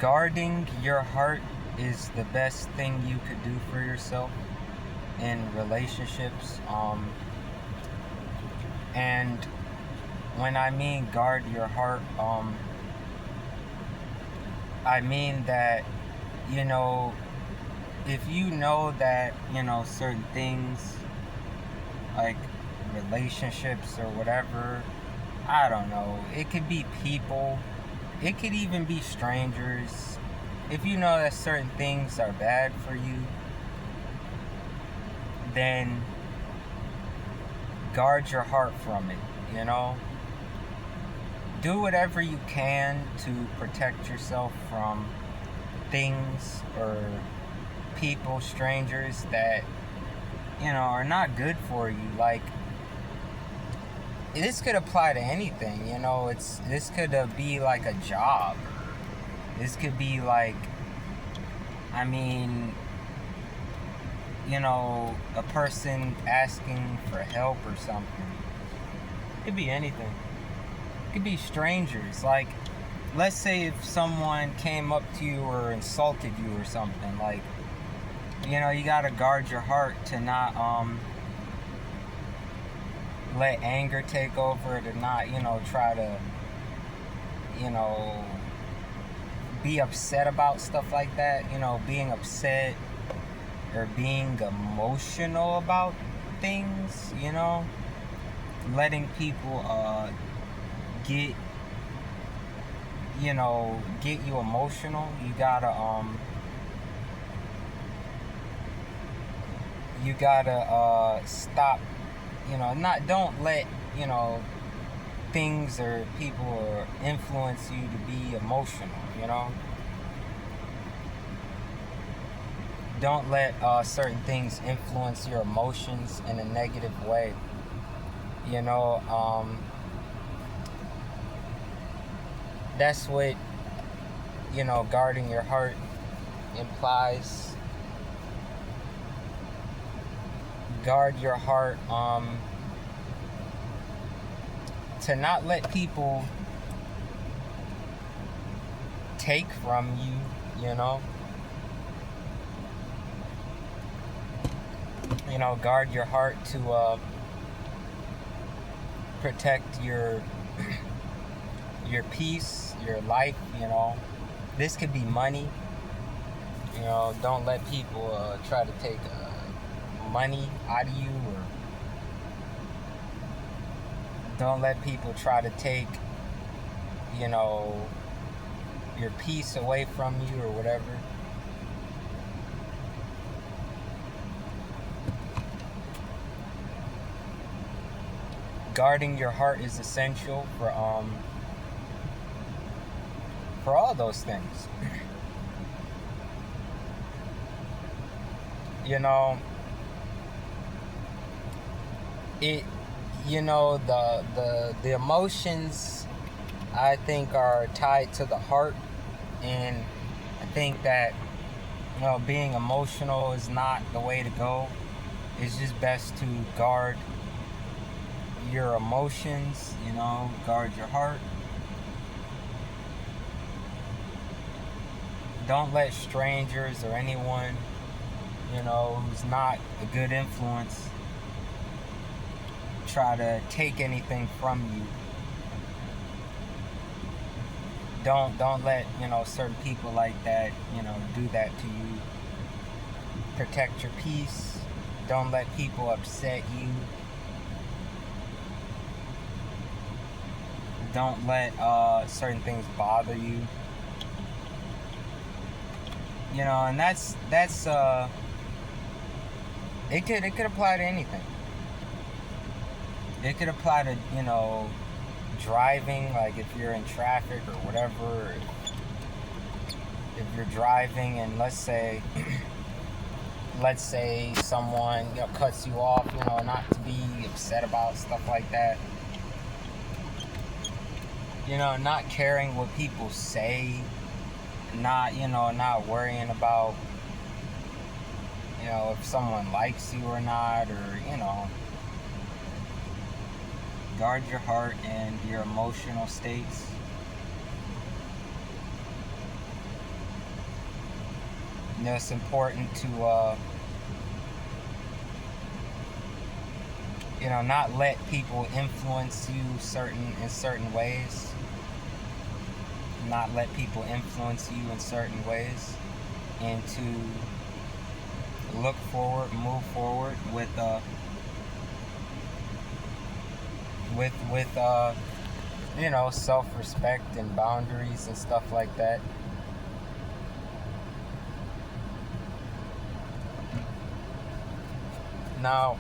Guarding your heart is the best thing you could do for yourself in relationships. And when I mean guard your heart, I mean that, you know, if you know that, certain things like relationships or whatever, I don't know, it could be people, it could even be strangers. If you know that certain things are bad for you, then guard your heart from it, you know? Do whatever you can to protect yourself from things or people, strangers that, are not good for you. Like, this could apply to anything, this could be like a job. This could be like, a person asking for help or something. It could be anything. It could be strangers. Like, let's say if someone came up to you or insulted you or something, like, you gotta guard your heart to not let anger take over, to not, try to, be upset about stuff like that. Being upset or being emotional about things, letting people get you emotional. You gotta stop, don't let, things or people influence you to be emotional, Don't let certain things influence your emotions in a negative way. That's what, guarding your heart implies. Guard your heart to not let people take from you, guard your heart to protect your peace, your life, This could be money. Don't let people try to take money out of you, or don't let people try to take, your peace away from you or whatever. Guarding your heart is essential for all those things. The emotions, I think, are tied to the heart, and I think that being emotional is not the way to go. It's just best to guard your emotions, guard your heart. Don't let strangers or anyone, who's not a good influence, try to take anything from you. Don't let, certain people like that, do that to you. Protect your peace. Don't let people upset you. Don't let certain things bother you. And that's it could apply to anything. It could apply to, driving, like if you're in traffic or whatever. If you're driving and let's say someone, cuts you off, not to be upset about stuff like that. Not caring what people say, not worrying about, if someone likes you or not, or, guard your heart and your emotional states. it's important to not let people influence you in certain ways. Not let people influence you in certain ways, and to move forward with self-respect and boundaries and stuff like that. Now,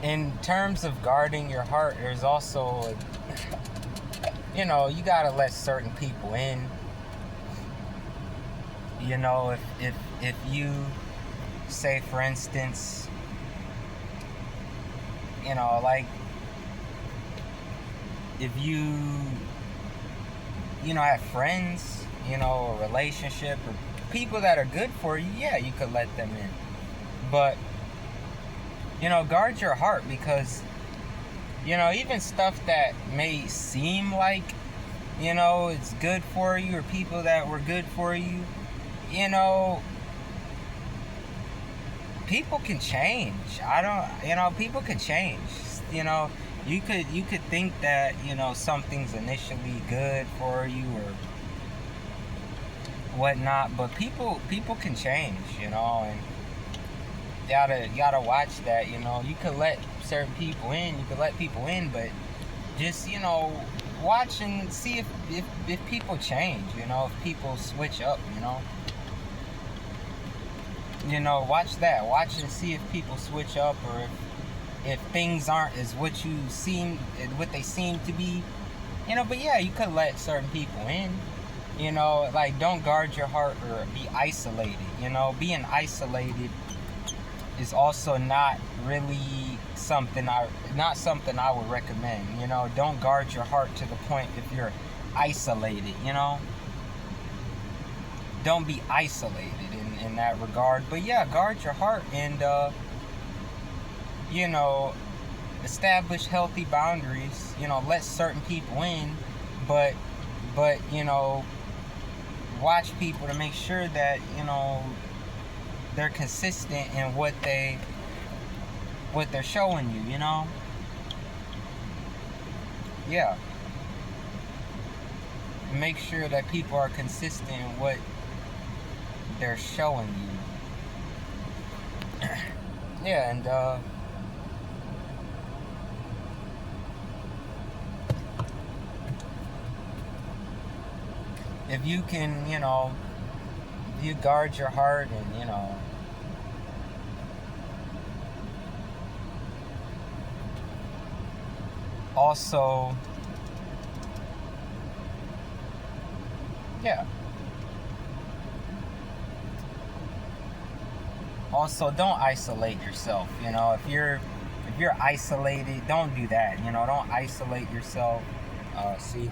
in terms of guarding your heart, there's also, you gotta let certain people in. If you say, for instance, like, if you have friends, a relationship, or people that are good for you, yeah, you could let them in. But guard your heart, because even stuff that may seem like it's good for you, or people that were good for you, people can change. People can change. You could think that something's initially good for you or whatnot, but people can change, and you gotta watch that. You could let certain people in, but just watch and see if people change, if people switch up, watch that. Watch and see if people switch up, or if things aren't as what they seem to be, but yeah, you could let certain people in. Like, don't guard your heart or be isolated. Being isolated is also not really something I would recommend. Don't guard your heart to the point if you're isolated. Don't be isolated in that regard. But yeah, guard your heart and establish healthy boundaries. Let certain people in, but watch people to make sure that they're consistent in what they're showing you. Yeah. Make sure that people are consistent in what they're showing you. Yeah, and if you can, if you guard your heart and also, yeah. Also, don't isolate yourself. If you're isolated, don't do that. Don't isolate yourself. See.